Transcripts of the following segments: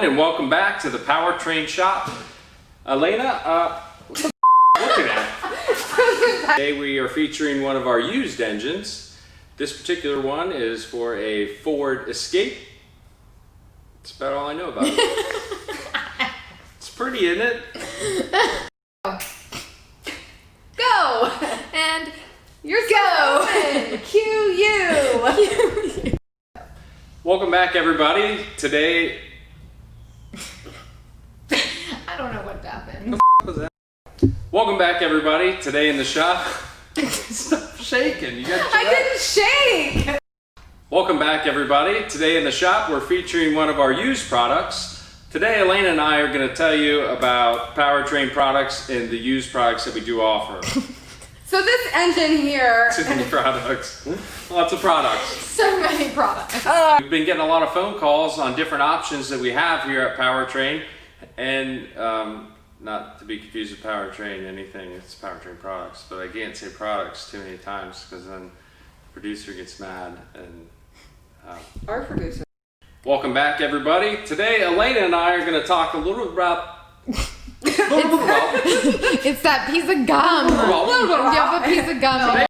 everyone, and welcome back to the Powertrain Shop. Elena, what the looking at? Today we are featuring one of our used engines. This particular one is for a Ford Escape. That's about all I know about it. It's pretty, isn't it? Go! And you're go! Cue you! Welcome back, everybody. Today... I don't know what happened. What was that? Welcome back, everybody. Today in the shop... Stop shaking. You gotta I didn't shake! Welcome back, everybody. Today in the shop, we're featuring one of our used products. Today, Elena and I are going to tell you about Powertrain products and the used products that we do offer. So this engine here... Too many products. Lots of products. So many products. We've been getting a lot of phone calls on different options that we have here at Powertrain. And not to be confused with Powertrain anything, it's Powertrain products. But I can't say products too many times because then the producer gets mad. And Our producer. welcome back, everybody. Today, Elena and I are going to talk a little bit about... It's that piece of gum. You have a piece of gum.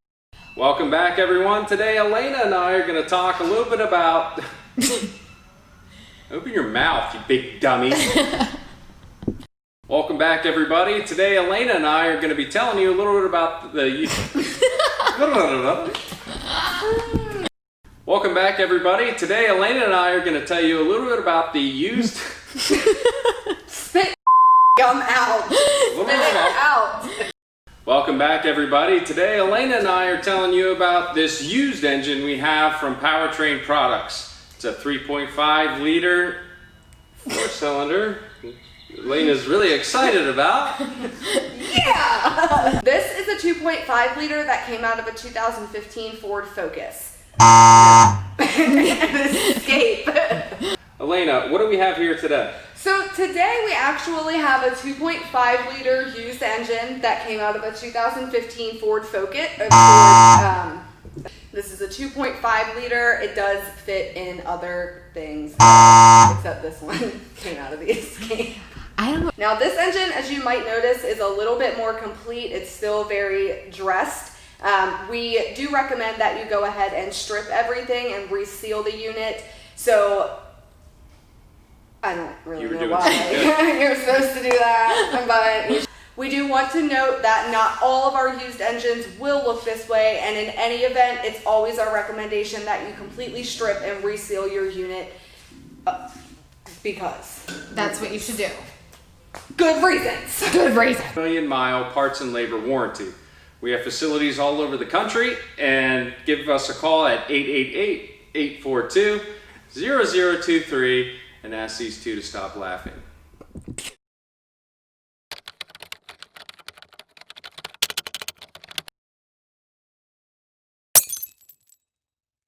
Welcome back, everyone. Today, Elena and I are going to talk a little bit about... Open your mouth, you big dummy. Welcome back, everybody. Today, Elena and I are going to be telling you a little bit about the... Welcome back, everybody. Today, Elena and I are going to tell you a little bit about the used... Spit gum out. Spit it out. Welcome back, everybody. Today, Elena and I are telling you about this used engine we have from Powertrain Products. It's a 3.5 liter, 4-cylinder. Elena's really excited about. Yeah! This is a 2.5 liter that came out of a 2015 Ford Focus. Escape. Elena, what do we have here today? So today we actually have a 2.5 liter used engine that came out of a 2015 Ford Focus. This is a 2.5 liter. It does fit in other things, except this one came out of the Escape. I don't know. Now this engine, as you might notice, is a little bit more complete. It's still very dressed. We do recommend that you go ahead and strip everything and reseal the unit. So I don't really know why you're supposed to do that, but we do want to note that not all of our used engines will look this way, and in any event, it's always our recommendation that you completely strip and reseal your unit because That's what you should do. good reasons. Good reason. 1,000,000-mile parts and labor warranty. We have facilities all over the country, and give us a call at 888-842-0023 and ask these two to stop laughing.